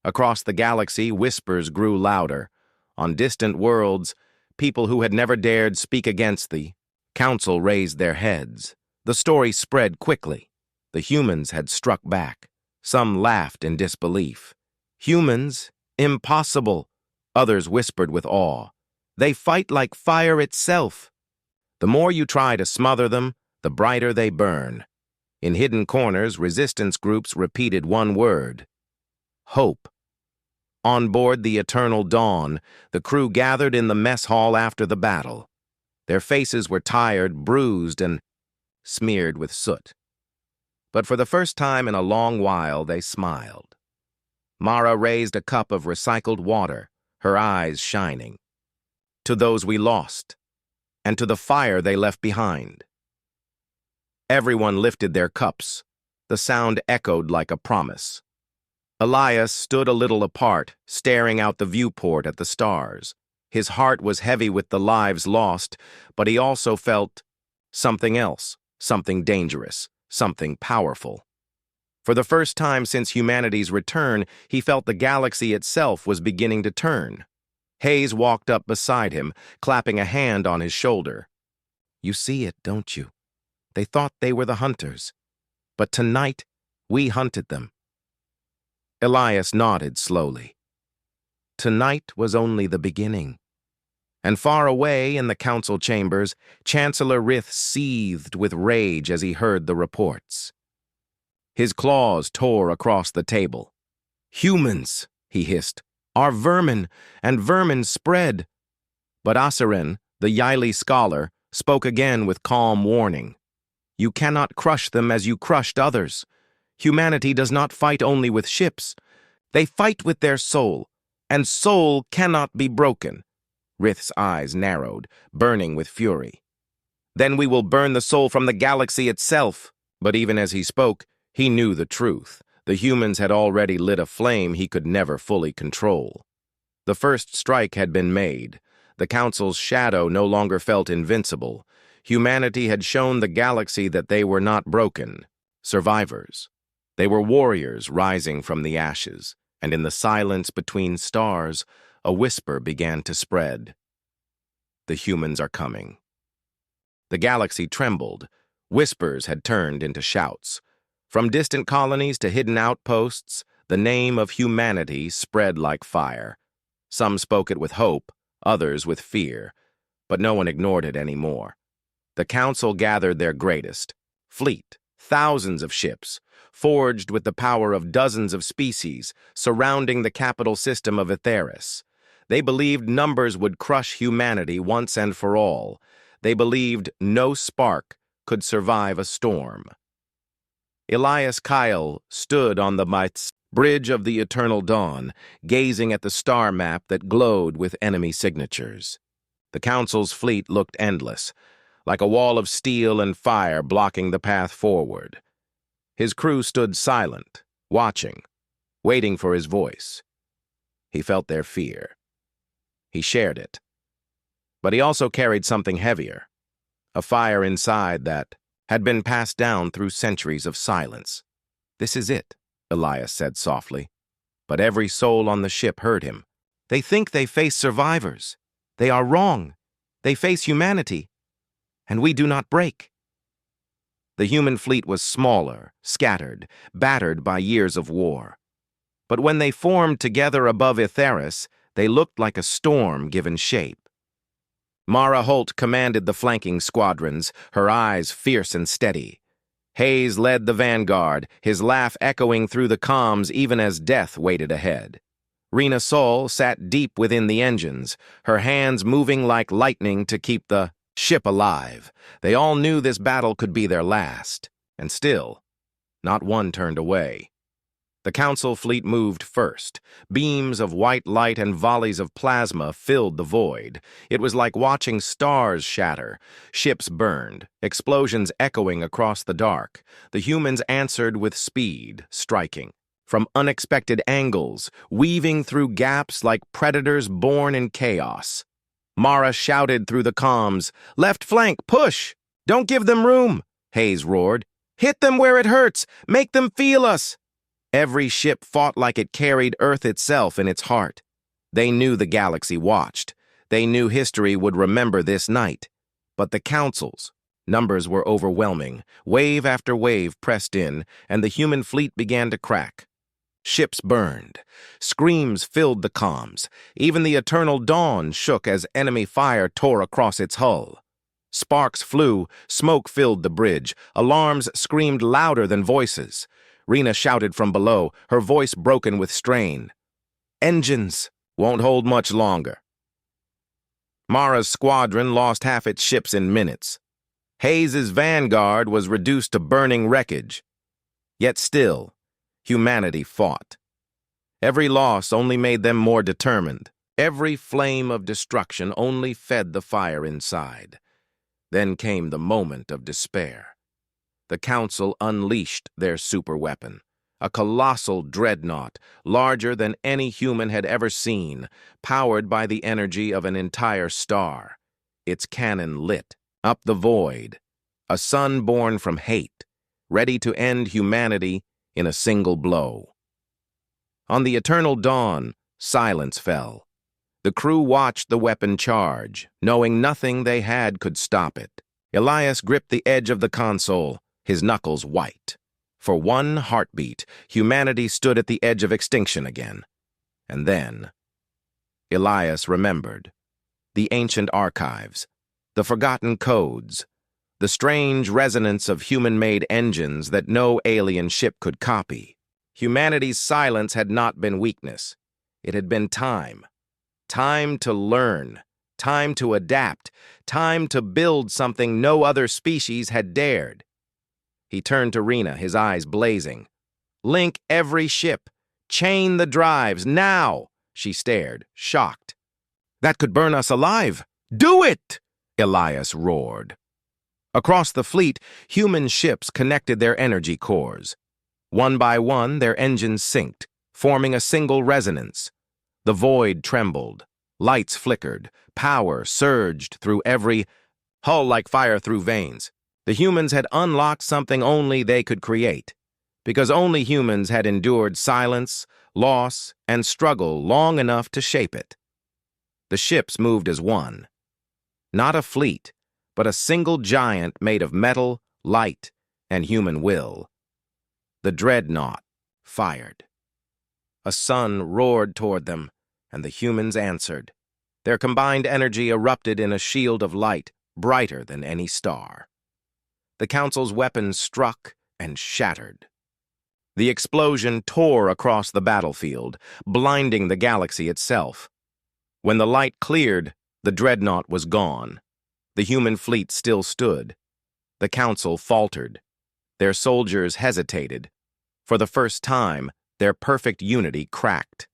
Across the galaxy, whispers grew louder. On distant worlds, people who had never dared speak against the Council raised their heads. The story spread quickly. The humans had struck back. Some laughed in disbelief. Humans? Impossible! Others whispered with awe. They fight like fire itself. The more you try to smother them, the brighter they burn. In hidden corners, resistance groups repeated one word: hope. On board the Eternal Dawn, the crew gathered in the mess hall after the battle. Their faces were tired, bruised, and smeared with soot. But for the first time in a long while, they smiled. Mara raised a cup of recycled water, her eyes shining. To those we lost, and to the fire they left behind. Everyone lifted their cups. The sound echoed like a promise. Elias stood a little apart, staring out the viewport at the stars. His heart was heavy with the lives lost, but he also felt something else, something dangerous, something powerful. For the first time since humanity's return, he felt the galaxy itself was beginning to turn. Hayes walked up beside him, clapping a hand on his shoulder. "You see it, don't you? They thought they were the hunters. But tonight, we hunted them." Elias nodded slowly. Tonight was only the beginning. And far away in the council chambers, Chancellor Rith seethed with rage as he heard the reports. His claws tore across the table. "Humans," he hissed, "are vermin, and vermin spread." But Asiren, the Yili scholar, spoke again with calm warning. "You cannot crush them as you crushed others. Humanity does not fight only with ships. They fight with their soul, and soul cannot be broken." Rith's eyes narrowed, burning with fury. "Then we will burn the soul from the galaxy itself." But even as he spoke, he knew the truth. The humans had already lit a flame he could never fully control. The first strike had been made. The Council's shadow no longer felt invincible. Humanity had shown the galaxy that they were not broken, survivors. They were warriors rising from the ashes, and in the silence between stars, a whisper began to spread. "The humans are coming." The galaxy trembled. Whispers had turned into shouts. From distant colonies to hidden outposts, the name of humanity spread like fire. Some spoke it with hope, others with fear, but no one ignored it anymore. The Council gathered their greatest fleet, thousands of ships, forged with the power of dozens of species, surrounding the capital system of Etheris. They believed numbers would crush humanity once and for all. They believed no spark could survive a storm. Elias Kyle stood on the bridge of the Eternal Dawn, gazing at the star map that glowed with enemy signatures. The Council's fleet looked endless, like a wall of steel and fire blocking the path forward. His crew stood silent, watching, waiting for his voice. He felt their fear. He shared it. But he also carried something heavier, a fire inside that had been passed down through centuries of silence. "This is it," Elias said softly, but every soul on the ship heard him. They think they face survivors. They are wrong. They face humanity. And we do not break. The human fleet was smaller, scattered, battered by years of war. But when they formed together above Itheris, they looked like a storm given shape. Mara Holt commanded the flanking squadrons, her eyes fierce and steady. Hayes led the vanguard, his laugh echoing through the comms even as death waited ahead. Rena Sol sat deep within the engines, her hands moving like lightning to keep the ship alive. They all knew this battle could be their last, and still, not one turned away. The Council fleet moved first. Beams of white light and volleys of plasma filled the void. It was like watching stars shatter. Ships burned, explosions echoing across the dark. The humans answered with speed, striking. From unexpected angles, weaving through gaps like predators born in chaos. Mara shouted through the comms, "Left flank, push! Don't give them room!" Hayes roared. "Hit them where it hurts! Make them feel us!" Every ship fought like it carried Earth itself in its heart. They knew the galaxy watched. They knew history would remember this night. But the Council's numbers were overwhelming. Wave after wave pressed in, and the human fleet began to crack. Ships burned. Screams filled the comms. Even the Eternal Dawn shook as enemy fire tore across its hull. Sparks flew, smoke filled the bridge. Alarms screamed louder than voices. Rena shouted from below, her voice broken with strain. "Engines won't hold much longer." Mara's squadron lost half its ships in minutes. Hayes's vanguard was reduced to burning wreckage. Yet still, humanity fought. Every loss only made them more determined. Every flame of destruction only fed the fire inside. Then came the moment of despair. The Council unleashed their superweapon, a colossal dreadnought, larger than any human had ever seen, powered by the energy of an entire star. Its cannon lit up the void, a sun born from hate, ready to end humanity in a single blow. On the Eternal Dawn, silence fell. The crew watched the weapon charge, knowing nothing they had could stop it. Elias gripped the edge of the console, his knuckles white. For one heartbeat, humanity stood at the edge of extinction again. And then, Elias remembered. The ancient archives, the forgotten codes, the strange resonance of human-made engines that no alien ship could copy. Humanity's silence had not been weakness. It had been time. Time to learn. Time to adapt. Time to build something no other species had dared. He turned to Rena, his eyes blazing. "Link every ship. Chain the drives, now!" She stared, shocked. "That could burn us alive." "Do it!" Elias roared. Across the fleet, human ships connected their energy cores. One by one, their engines synced, forming a single resonance. The void trembled. Lights flickered. Power surged through every hull like fire through veins. The humans had unlocked something only they could create, because only humans had endured silence, loss, and struggle long enough to shape it. The ships moved as one. Not a fleet, but a single giant made of metal, light, and human will. The dreadnought fired. A sun roared toward them, and the humans answered. Their combined energy erupted in a shield of light, brighter than any star. The Council's weapons struck and shattered. The explosion tore across the battlefield, blinding the galaxy itself. When the light cleared, the dreadnought was gone. The human fleet still stood. The Council faltered. Their soldiers hesitated. For the first time, their perfect unity cracked.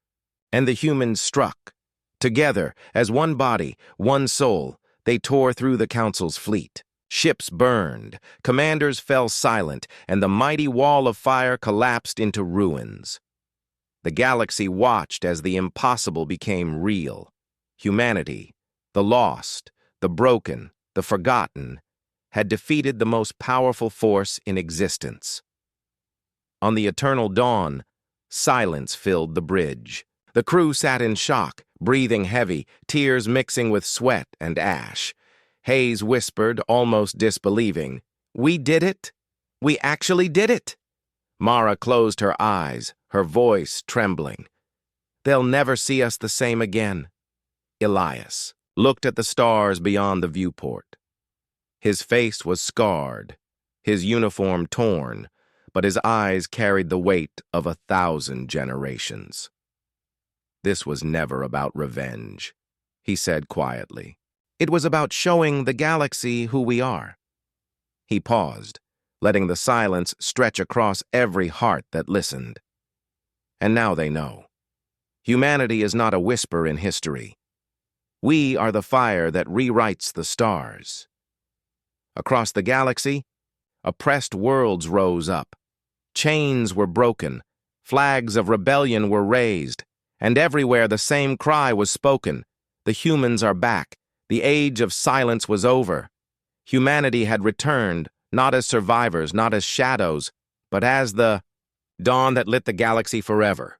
And the humans struck. Together, as one body, one soul, they tore through the Council's fleet. Ships burned, commanders fell silent, and the mighty wall of fire collapsed into ruins. The galaxy watched as the impossible became real. Humanity, the lost, the broken, the forgotten, had defeated the most powerful force in existence. On the Eternal Dawn, silence filled the bridge. The crew sat in shock, breathing heavy, tears mixing with sweat and ash. Hayes whispered, almost disbelieving, "We did it? We actually did it!" Mara closed her eyes, her voice trembling. "They'll never see us the same again." Elias looked at the stars beyond the viewport. His face was scarred, his uniform torn, but his eyes carried the weight of 1,000 generations. "This was never about revenge," he said quietly. "It was about showing the galaxy who we are." He paused, letting the silence stretch across every heart that listened. And now they know. Humanity is not a whisper in history. We are the fire that rewrites the stars. Across the galaxy, oppressed worlds rose up. Chains were broken, flags of rebellion were raised, and everywhere the same cry was spoken. The humans are back. The age of silence was over. Humanity had returned, not as survivors, not as shadows, but as the dawn that lit the galaxy forever.